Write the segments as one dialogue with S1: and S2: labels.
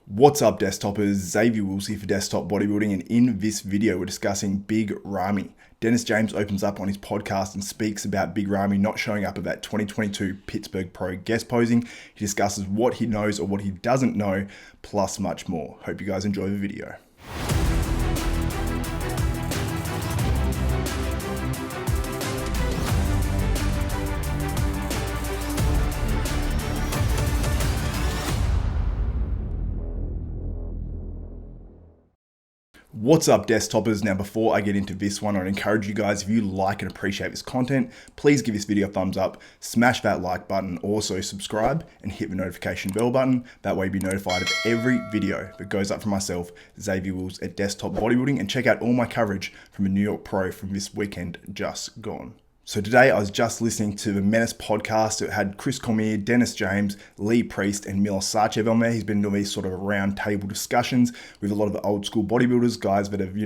S1: What's up, Desktopers? Xavier Wills here for Desktop Bodybuilding, and in this video we're discussing Big Ramy. Dennis James opens up on his podcast and speaks about Big Ramy not showing up at that 2022 Pittsburgh Pro Guest posing. He discusses what he knows or what he doesn't know, plus much more. Hope you guys enjoy the video. What's up, Desktopers? Now, before I get into this one, I'd encourage you guys, if you like and appreciate this content, please give this video a thumbs up, smash that like button, also subscribe and hit the notification bell button. That way you'll be notified of every video that goes up from myself, Xavier Wills at Desktop Bodybuilding, and check out all my coverage from the New York Pro from this weekend just gone. So today I was just listening to the Menace podcast. It had Chris Cormier, Dennis James, Lee Priest, and Milos Sarcev on there. He's been doing these sort of round table discussions with a lot of the old school bodybuilders, guys that have,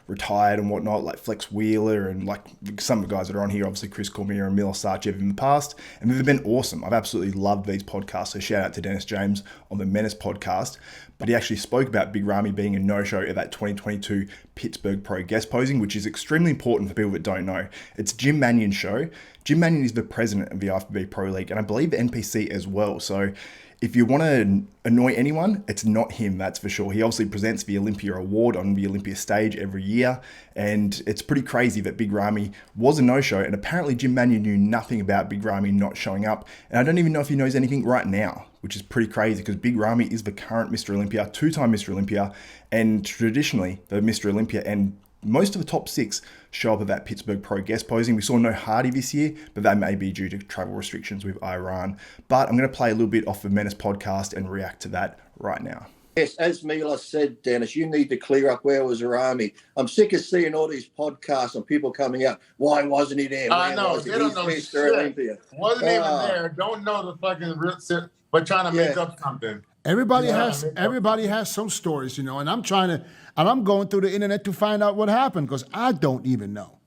S1: retired and whatnot, like Flex Wheeler and like some of the guys that are on here, obviously Chris Cormier and Milos Sarcev in the past. And they've been awesome. I've absolutely loved these podcasts. So shout out to Dennis James on the Menace podcast. But he actually spoke about Big Ramy being a no-show at that 2022 Pittsburgh Pro Guest posing, which is extremely important for people that don't know. It's Jim Mannion's show. Jim Mannion is the president of the IFBB Pro League, and I believe the NPC as well. So if you want to annoy anyone, it's not him, that's for sure. He obviously presents the Olympia Award on the Olympia stage every year, and it's pretty crazy that Big Ramy was a no-show, and apparently Jim Mannion knew nothing about Big Ramy not showing up, and I don't even know if he knows anything right now, which is pretty crazy because Big Ramy is the current Mr. Olympia, two-time Mr. Olympia, and traditionally the Mr. Olympia and most of the top six show up at that Pittsburgh Pro Guest posing. We saw no Hardy this year, but that may be due to travel restrictions with Iran. But I'm going to play a little bit off the Menace podcast and react to that right now.
S2: Yes, as Milos said, Dennis, you need to clear up where was Ramy. I'm sick of seeing all these podcasts and people coming out. Why wasn't he there?
S3: I know. They don't know
S2: Mr.
S3: shit.
S2: Olympia.
S3: Wasn't even there. Don't know the fucking real shit, but trying to make up something.
S4: Everybody has some stories, and I'm going through the internet to find out what happened because I don't even know.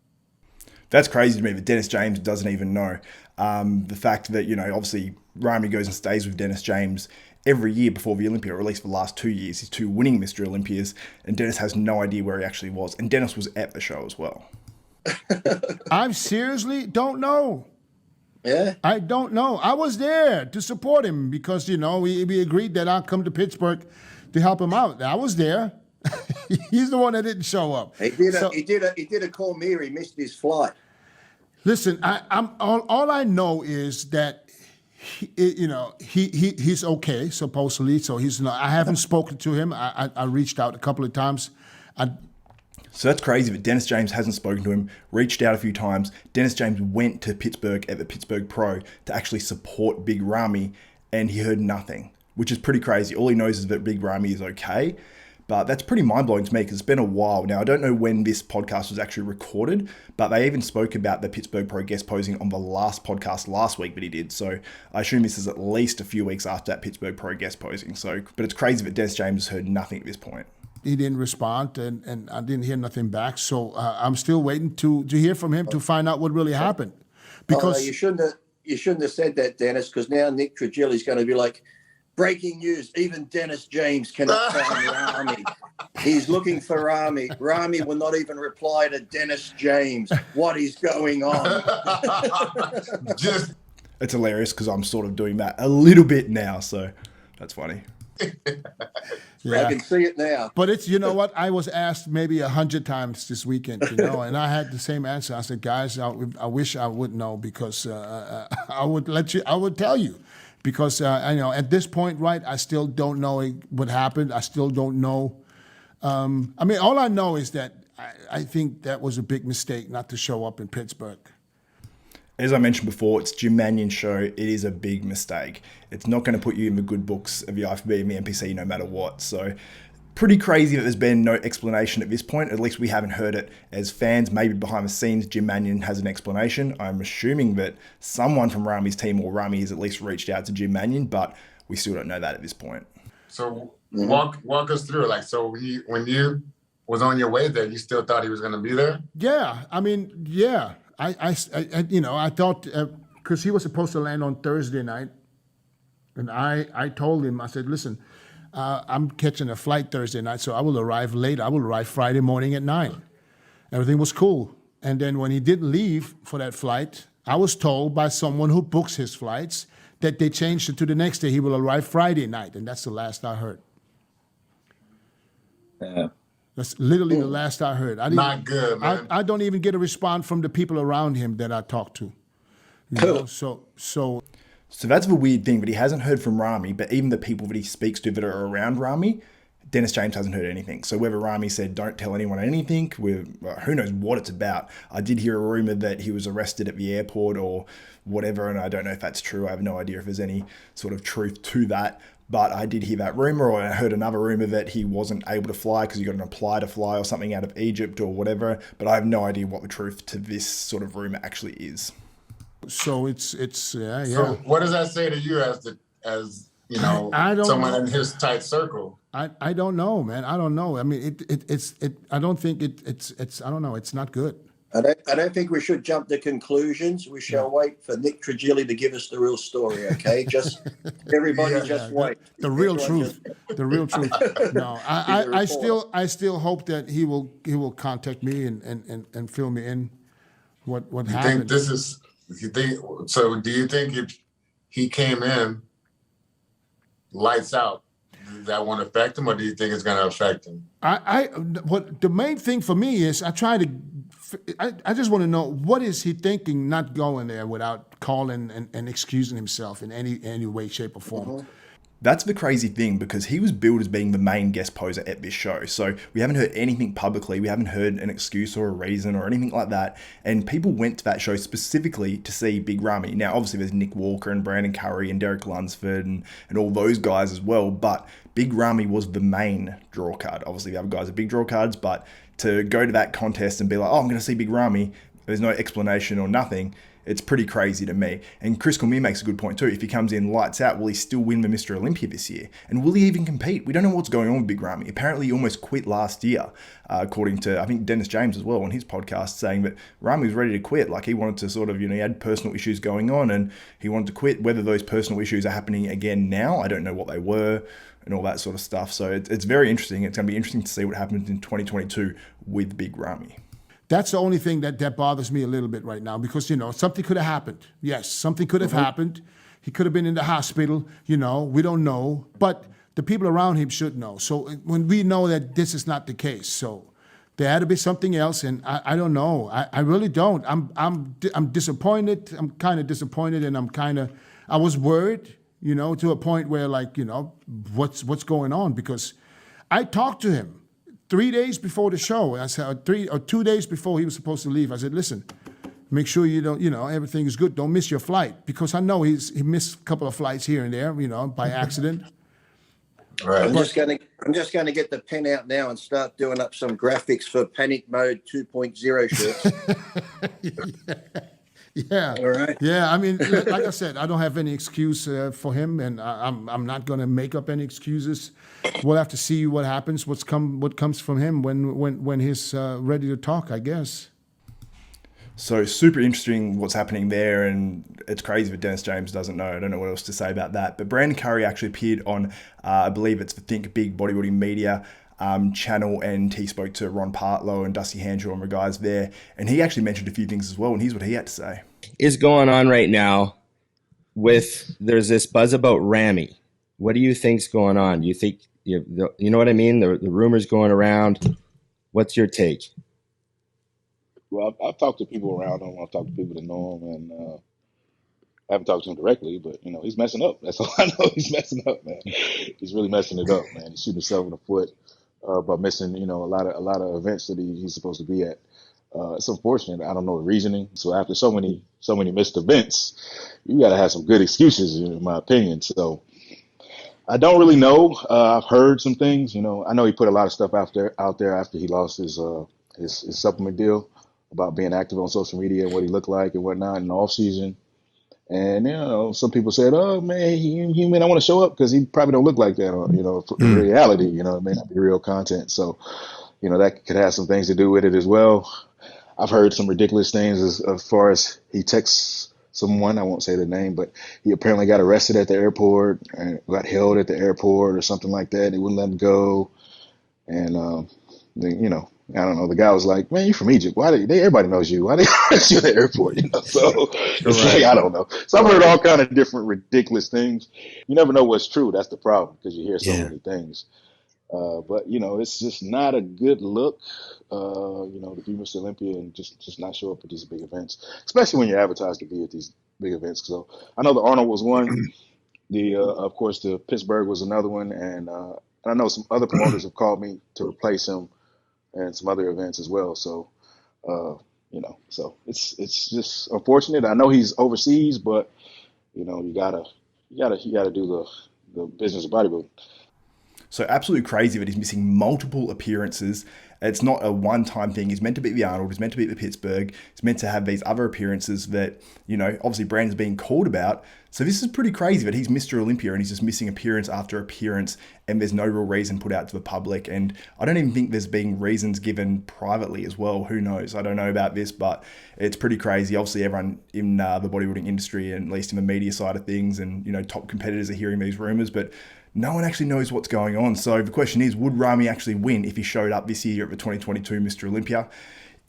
S1: That's crazy to me that Dennis James doesn't even know. The fact that, obviously Ramy goes and stays with Dennis James every year before the Olympia, or at least for the last 2 years, he's two winning Mr. Olympias, and Dennis has no idea where he actually was. And Dennis was at the show as well.
S4: I seriously don't know.
S2: Yeah,
S4: I don't know. I was there to support him because, we agreed that I'd come to Pittsburgh to help him out. I was there. He's the one that didn't show up.
S2: he did a call me. He missed his flight.
S4: Listen, all I know is that he's okay supposedly. So he's not. I haven't spoken to him. I reached out a couple of times.
S1: So that's crazy that Dennis James hasn't spoken to him, reached out a few times. Dennis James went to Pittsburgh at the Pittsburgh Pro to actually support Big Ramy, and he heard nothing, which is pretty crazy. All he knows is that Big Ramy is okay, but that's pretty mind-blowing to me because it's been a while. Now, I don't know when this podcast was actually recorded, but they even spoke about the Pittsburgh Pro Guest posing on the last podcast last week that he did. So I assume this is at least a few weeks after that Pittsburgh Pro Guest posing. But it's crazy that Dennis James has heard nothing at this point.
S4: He didn't respond, and I didn't hear nothing back. So I'm still waiting to hear from him to find out what really happened. Because
S2: you shouldn't have said that, Dennis, because now Nick Trigilli's going to be like, breaking news, even Dennis James cannot find Ramy. He's looking for Ramy. Ramy will not even reply to Dennis James. What is going on?
S1: It's hilarious because I'm sort of doing that a little bit now, so that's funny.
S4: Yeah.
S2: I can see it now.
S4: But it's, what? I was asked maybe 100 times this weekend, and I had the same answer. I said, guys, I wish I would know because I would tell you. Because, at this point, right, I still don't know what happened. I still don't know. All I know is that I think that was a big mistake not to show up in Pittsburgh.
S1: As I mentioned before, it's Jim Mannion's show. It is a big mistake. It's not going to put you in the good books of the IFBB and the NPC no matter what. So pretty crazy that there's been no explanation at this point. At least we haven't heard it as fans. Maybe behind the scenes, Jim Mannion has an explanation. I'm assuming that someone from Ramy's team or Ramy has at least reached out to Jim Mannion, but we still don't know that at this point.
S3: So walk us through. When you was on your way there, you still thought he was going to be there?
S4: Yeah. Yeah. I thought because he was supposed to land on Thursday night, and I told him, I said, listen, I'm catching a flight Thursday night, so I will arrive late. I will arrive Friday morning at 9. Everything was cool. And then when he didn't leave for that flight, I was told by someone who books his flights that they changed it to the next day. He will arrive Friday night, and that's the last I heard.
S5: Yeah.
S4: That's literally the last I heard.
S3: Not good, man.
S4: I don't even get a response from the people around him that I talk to. You know? So
S1: that's the weird thing, but he hasn't heard from Ramy, but even the people that he speaks to that are around Ramy, Dennis James hasn't heard anything. So whether Ramy said, don't tell anyone anything, who knows what it's about. I did hear a rumor that he was arrested at the airport or whatever, and I don't know if that's true. I have no idea if there's any sort of truth to that. But I did hear that rumor, or I heard another rumor that he wasn't able to fly because he got an apply to fly or something out of Egypt or whatever. But I have no idea what the truth to this sort of rumor actually is.
S4: So it's
S3: So what does that say to you as you know, someone in his tight circle?
S4: I don't know, man. I don't know. I mean, I don't think it's I don't know. It's not good.
S2: I don't think we should jump to conclusions. We shall wait for Nick Trigili to give us the real story. Okay, just everybody, wait.
S4: The real truth. The real truth. No, I still hope that he will contact me and fill me in what happened.
S3: Do you think if he came in lights out, that won't affect him, or do you think it's going to affect him?
S4: What the main thing for me is I just want to know, what is he thinking not going there without calling and excusing himself in any way, shape, or form?
S2: Mm-hmm.
S1: That's the crazy thing, because he was billed as being the main guest poser at this show. So we haven't heard anything publicly. We haven't heard an excuse or a reason or anything like that. And people went to that show specifically to see Big Ramy. Now, obviously, there's Nick Walker and Brandon Curry and Derek Lunsford and all those guys as well. But Big Ramy was the main draw card. Obviously, the other guys are big draw cards. But to go to that contest and be like, oh, I'm going to see Big Ramy, there's no explanation or nothing. It's pretty crazy to me. And Chris Cormier makes a good point too. If he comes in lights out, will he still win the Mr. Olympia this year? And will he even compete? We don't know what's going on with Big Ramy. Apparently, he almost quit last year, according to, I think, Dennis James as well on his podcast, saying that Ramy was ready to quit. Like, he wanted to sort of, he had personal issues going on and he wanted to quit. Whether those personal issues are happening again now, I don't know what they were and all that sort of stuff. So it's very interesting. It's going to be interesting to see what happens in 2022 with Big Ramy.
S4: That's the only thing that bothers me a little bit right now, because, something could have happened. Yes, something could have happened. He could have been in the hospital, we don't know. But the people around him should know. So when we know that this is not the case, so there had to be something else, and I don't know. I really don't. I'm disappointed. I'm kind of disappointed, and I was worried, to a point where, like, what's going on? Because I talked to him 3 days before the show. I said 2 days before he was supposed to leave. I said, listen, make sure you don't, everything is good. Don't miss your flight, because I know he missed a couple of flights here and there, by accident.
S3: Right.
S2: I'm just going to get the pen out now and start doing up some graphics for Panic Mode 2.0 shirts.
S4: Yeah.
S2: All right.
S4: Yeah. I mean, like I said, I don't have any excuse for him, and I'm not going to make up any excuses. We'll have to see what happens, what comes from him when he's ready to talk, I guess.
S1: So super interesting what's happening there, and it's crazy that Dennis James doesn't know. I don't know what else to say about that. But Brandon Curry actually appeared on, I believe it's the Think Big Bodybuilding Media channel, and he spoke to Ron Partlow and Dusty Hanshaw and the guys there, and he actually mentioned a few things as well, and here's what he had to say.
S5: Is going on right now there's this buzz about Ramy. What do you think's going on? You think, you know what I mean? The rumors going around. What's your take?
S6: Well, I've talked to people around him. I've talked to people that know him, and I haven't talked to him directly, but he's messing up. That's all I know. He's messing up, man. He's really messing it up, man. He's shooting himself in the foot by missing, a lot of events that he's supposed to be at. It's unfortunate. I don't know the reasoning. So after so many missed events, you got to have some good excuses, in my opinion. So I don't really know. I've heard some things. I know he put a lot of stuff out there after he lost his supplement deal about being active on social media and what he looked like and whatnot in the off season. And some people said, "Oh man, he may not want to show up because he probably don't look like that." Or in reality, it may not be real content. So that could have some things to do with it as well. I've heard some ridiculous things as far as he texts someone, I won't say the name, but he apparently got arrested at the airport and got held at the airport or something like that. They wouldn't let him go. And, you know, I don't know. The guy was like, "Man, you from Egypt? Why everybody knows you? Why they arrest you at the airport?" You know, so it's like, I don't know. So I've heard all kind of different ridiculous things. You never know what's true. That's the problem, because you hear so many things. But you know, it's just not a good look. You know, to be Mr. Olympia and just not show up at these big events, especially when you're advertised to be at these big events. So I know the Arnold was one. The of course the Pittsburgh was another one, and I know some other promoters have called me to replace him and some other events as well. So you know, so it's just unfortunate. I know he's overseas, but you know, you gotta do the business of bodybuilding.
S1: So absolutely crazy that he's missing multiple appearances. It's not a one-time thing. He's meant to beat the Arnold. He's meant to beat the Pittsburgh. He's meant to have these other appearances that, you know, obviously Brandon's being called about. So this is pretty crazy that he's Mr. Olympia and he's just missing appearance after appearance and there's no real reason put out to the public. And I don't even think there's been reasons given privately as well. Who knows? I don't know about this, but it's pretty crazy. Obviously everyone in the bodybuilding industry, and at least in the media side of things, and, you know, top competitors are hearing these rumors, but no one actually knows what's going on. So the question is, would Ramy actually win if he showed up this year at the 2022 Mr. Olympia?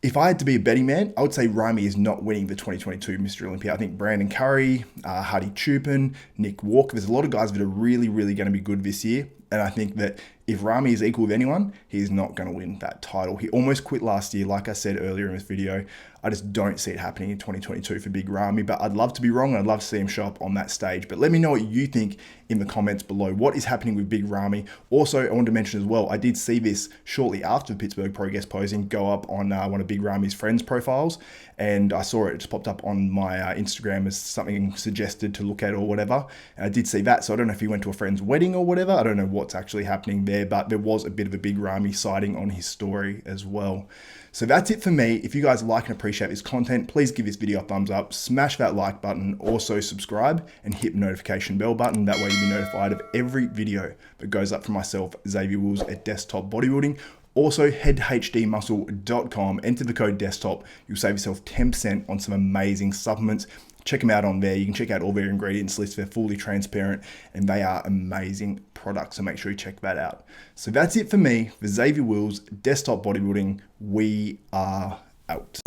S1: If I had to be a betting man, I would say Ramy is not winning the 2022 Mr. Olympia. I think Brandon Curry, Hardy Chupin, Nick Walker, there's a lot of guys that are really, really going to be good this year. And I think that if Ramy is equal with anyone, he's not going to win that title. He almost quit last year, like I said earlier in this video. I just don't see it happening in 2022 for Big Ramy, but I'd love to be wrong and I'd love to see him show up on that stage. But let me know what you think in the comments below. What is happening with Big Ramy? Also, I want to mention as well, I did see this shortly after the Pittsburgh Pro Guest posing go up on one of Big Ramy's friends' profiles, and I saw it just popped up on my Instagram as something suggested to look at or whatever. And I did see that, so I don't know if he went to a friend's wedding or whatever. I don't know what's actually happening there, but there was a bit of a Big Ramy sighting on his story as well. So that's it for me. If you guys like and appreciate this content, please give this video a thumbs up, smash that like button, also subscribe and hit the notification bell button. That way you'll be notified of every video that goes up from myself, Xavier Wills at Desktop Bodybuilding. Also, head to hdmuscle.com, enter the code DESKTOP. You'll save yourself 10% on some amazing supplements. Check them out on there. You can check out all their ingredients list. They're fully transparent and they are amazing products. So make sure you check that out. So that's it for me. For Xavier Wills, Desktop Bodybuilding, we are out.